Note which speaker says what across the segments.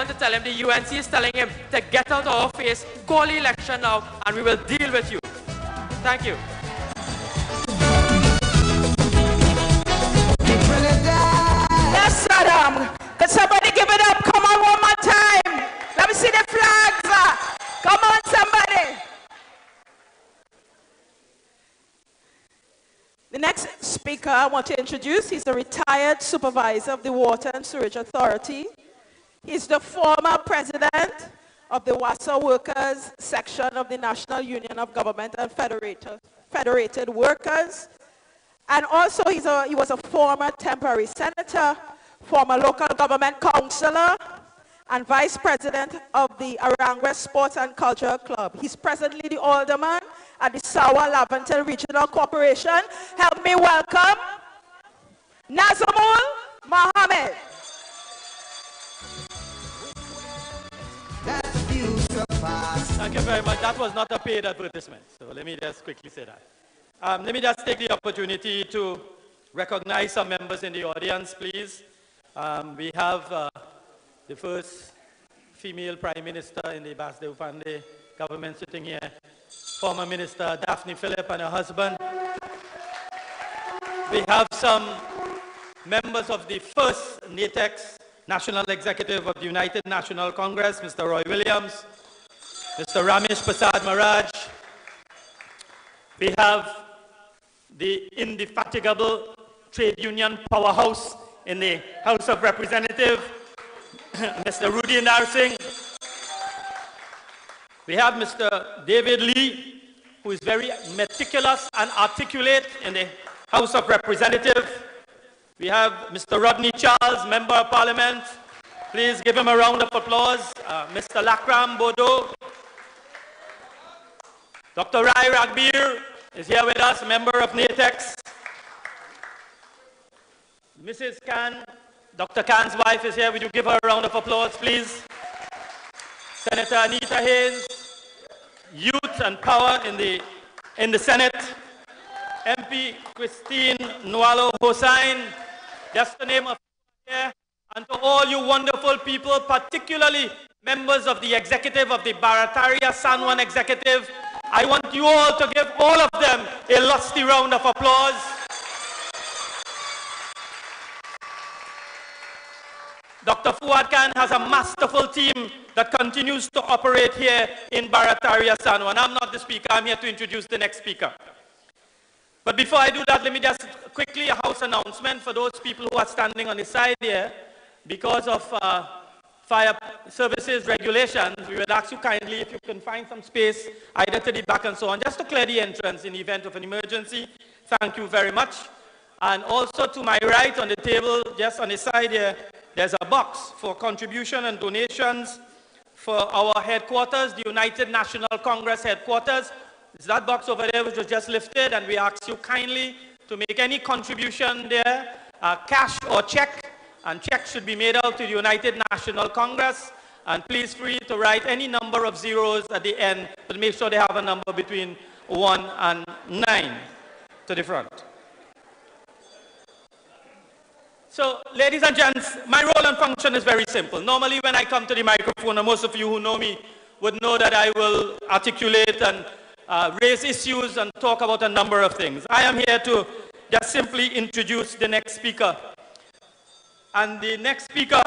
Speaker 1: want to tell him the UNC is telling him to get out of our face, call the election now, and we will deal with you. Thank you.
Speaker 2: Yes, Saddam. Could somebody give it up? Come on, one more time. Let me see the flags. Come on, somebody. The next speaker I want to introduce, he's a retired supervisor of the Water and Sewerage Authority. He's the former president of the Wausau Workers section of the National Union of Government and Federated Workers. And also he was a former temporary senator, former local government councillor, and vice president of the Arangwa Sports and Cultural Club. He's presently the alderman at the Sawa Laventon Regional Corporation. Help me welcome Nazamul Mohammed.
Speaker 3: Thank you very much. That was not a paid advertisement, so let me just quickly say that. Let me just take the opportunity to recognize some members in the audience, please. We have the first female Prime Minister in the Basdeo Fande government sitting here, former Minister Daphne Phillip and her husband. We have some members of the first NATEX National Executive of the United National Congress, Mr. Roy Williams, Mr. Ramesh Prasad Maharaj. We have the indefatigable trade union powerhouse in the House of Representatives, Mr. Rudy Narsingh. We have Mr. David Lee, who is very meticulous and articulate in the House of Representatives. We have Mr. Rodney Charles, Member of Parliament. Please give him a round of applause. Mr. Lakram Bodo. Dr. Rai Ragbir is here with us, Member of NATEX. Mrs. Khan, Dr. Khan's wife is here. Would you give her a round of applause, please? Senator Anita Haynes, Youth and Power in the Senate. MP Christine Nwalo Hossain, just to name a few here. And to all you wonderful people, particularly members of the executive of the Barataria San Juan Executive, I want you all to give all of them a lusty round of applause. Dr. Fuad Khan has a masterful team that continues to operate here in Barataria San Juan. I'm not the speaker, I'm here to introduce the next speaker. But before I do that, let me just quickly a house announcement for those people who are standing on the side here. Because of fire services regulations, we would ask you kindly if you can find some space either to the back and so on, just to clear the entrance in the event of an emergency. Thank you very much. And also to my right on the table, just on the side here, there's a box for contribution and donations for our headquarters, the United National Congress headquarters. It's that box over there which was just lifted, and we ask you kindly to make any contribution there, cash or check, and checks should be made out to the United National Congress. And please free to write any number of zeros at the end, but make sure they have a number between 1 and 9 to the front. So, ladies and gents, my role and function is very simple. Normally when I come to the microphone, and most of you who know me would know that I will articulate and raise issues and talk about a number of things. I am here to just simply introduce the next speaker. And the next speaker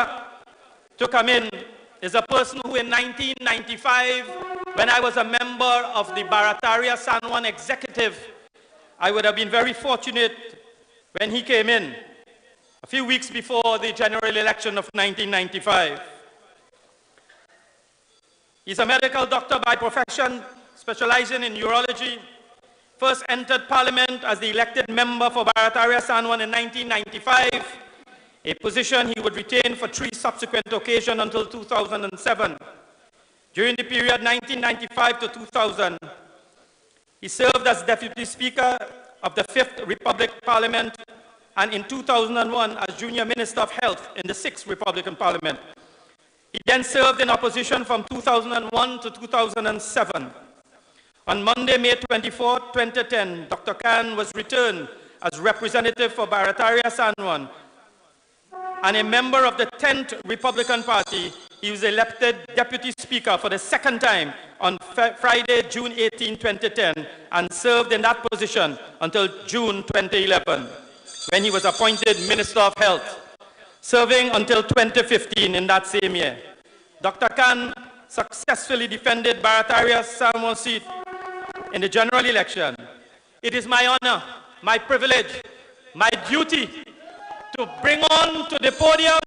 Speaker 3: to come in is a person who in 1995, when I was a member of the Barataria San Juan Executive, I would have been very fortunate when he came in a few weeks before the general election of 1995. He's a medical doctor by profession, specializing in urology. First entered Parliament as the elected member for Barataria San Juan in 1995. A position he would retain for 3 subsequent occasions until 2007. During the period 1995 to 2000, he served as Deputy Speaker of the 5th Republic Parliament, and in 2001 as Junior Minister of Health in the 6th Republican Parliament. He then served in opposition from 2001 to 2007. On Monday, May 24, 2010, Dr. Khan was returned as representative for Barataria San Juan and a member of the 10th Republican Party he was elected Deputy Speaker for the second time on Friday, June 18, 2010, and served in that position until June 2011, when he was appointed Minister of Health, serving until 2015 in that same year. Dr. Khan successfully defended Barataria's San Juan seat in the general election. It is my honor, my privilege, my duty to bring on to the podium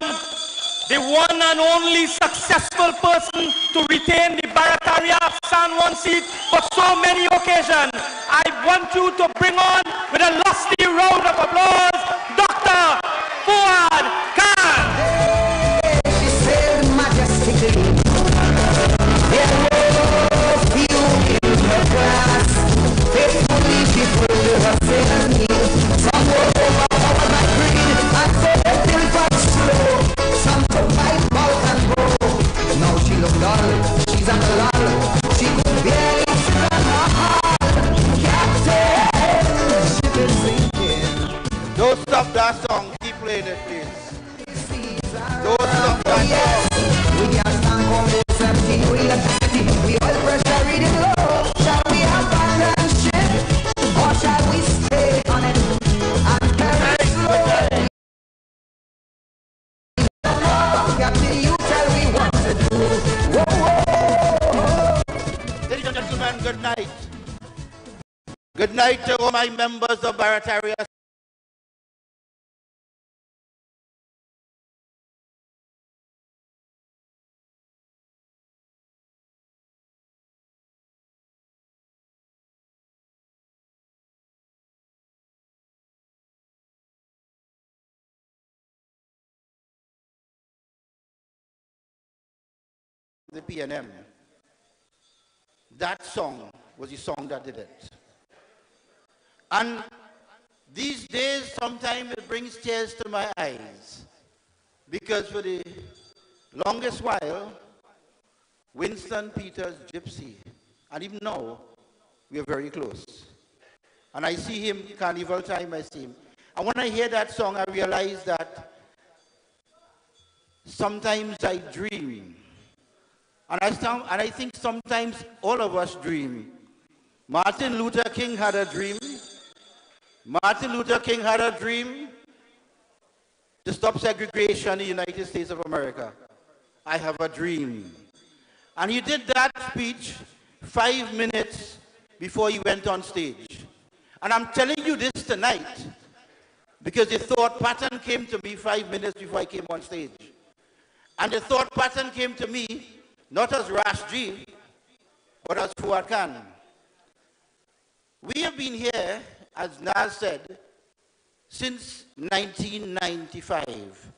Speaker 3: the one and only successful person to retain the Barataria San Juan seat for so many occasions. I want you to bring on, with a lusty round of applause, Dr. Fuad Khan.
Speaker 4: She sailed majestically. There was beauty in her class. Faithfully she pulled her sail me. Some were overpowered by greed and so till but slow. Some took my mouth and go. Now she looked dull, she's at the lull. She could barely sit on her hull. Captain, the ship is sinking.
Speaker 5: Don't stop that song, keep playing it, please. Don't stop that song.
Speaker 4: We can't stand for this empty. We electricity, we oil pressure reading low. Shall we abandon ship or shall we stay on it and carry slow? Captain, you tell me what to do. Whoa, whoa.
Speaker 5: Ladies and gentlemen, good night. Good night to all my members of Barataria. The PNM. That song was the song that did it. And these days, sometimes it brings tears to my eyes, because for the longest while, Winston Peters Gypsy, and even now, we are very close. And I see him, carnival time, I see him. And when I hear that song, I realize that sometimes I dream. And I think sometimes all of us dream. Martin Luther King had a dream. Martin Luther King had a dream to stop segregation in the United States of America. I have a dream. And he did that speech 5 minutes before he went on stage. And I'm telling you this tonight because the thought pattern came to me 5 minutes before I came on stage. And the thought pattern came to me not as Rash G, but as Fuad Khan. We have been here, as Naz said, since 1995.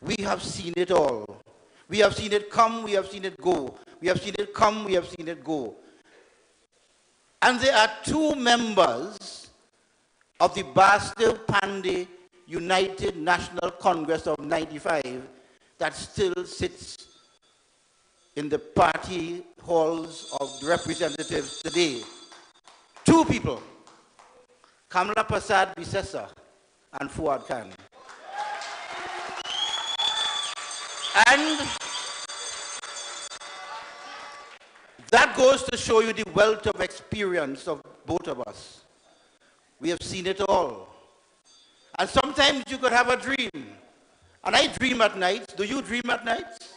Speaker 5: We have seen it all. We have seen it come, we have seen it go. We have seen it come, we have seen it go. And there are two members of the Bastille Pandey United National Congress of 95 that still sits in the party halls of the representatives today. Two people, Kamala Prasad Bisesa and Fuad Khan. And that goes to show you the wealth of experience of both of us. We have seen it all. And sometimes you could have a dream. And I dream at nights. Do you dream at nights?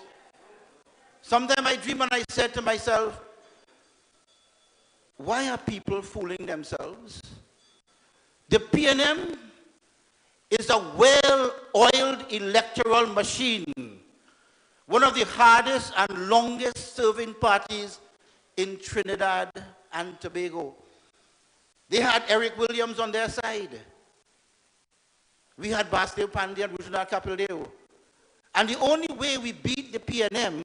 Speaker 5: Sometimes I dream and I said to myself, why are people fooling themselves? The PNM is a well-oiled electoral machine, one of the hardest and longest serving parties in Trinidad and Tobago. They had Eric Williams on their side. We had Bastille Pandey and Rushna Capildeo. And the only way we beat the PNM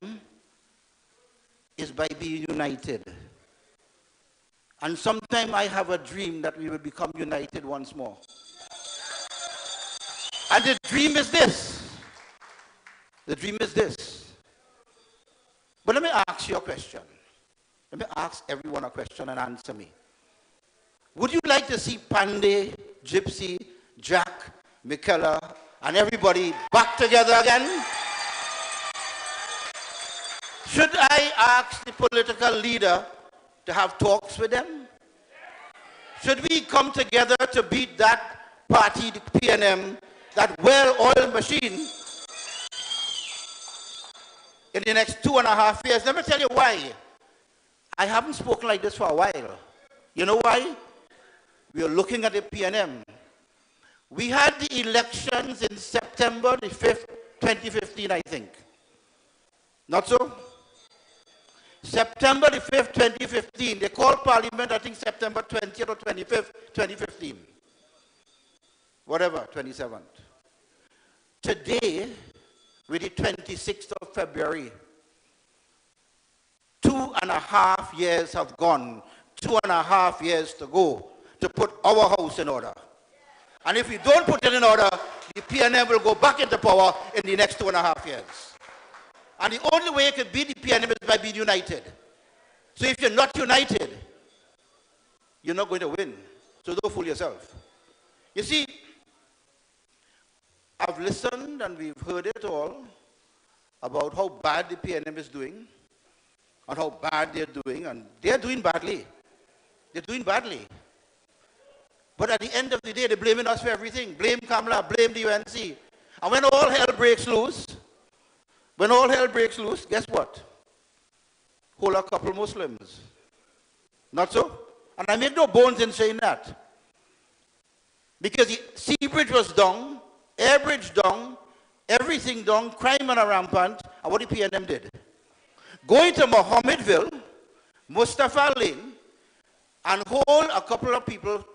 Speaker 5: is by being united. And sometime I have a dream that we will become united once more. And the dream is this. The dream is this. But let me ask you a question. Let me ask everyone a question and answer me. Would you like to see Pandey, Gypsy, Jack, McKellar, and everybody back together again? Should I ask the political leader to have talks with them? Should we come together to beat that party, the PNM, that well-oiled machine, in the next 2.5 years? Let me tell you why. I haven't spoken like this for a while. You know why? We are looking at the PNM. We had the elections in September the 5th, 2015, I think. Not so? September the 5th, 2015. They called Parliament, I think September 20th or 25th, 2015. Whatever, 27th. Today, with the 26th of February, 2.5 years have gone, 2.5 years to go to put our house in order. And if we don't put it in order, the PNM will go back into power in the next 2.5 years. And the only way it could beat the PNM is by being united. So if you're not united, you're not going to win. So don't fool yourself. You see, I've listened and we've heard it all about how bad the PNM is doing and how bad they're doing, and they're doing badly. They're doing badly. But at the end of the day, they're blaming us for everything. Blame Kamala, blame the UNC. And when all hell breaks loose, guess what? Whole a couple Muslims. Not so? And I make no bones in saying that. Because the sea bridge was down, air bridge down, everything down, crime on a rampant, and what the PNM did. Going to Mohammedville, Mustafa Lane, and hold a couple of people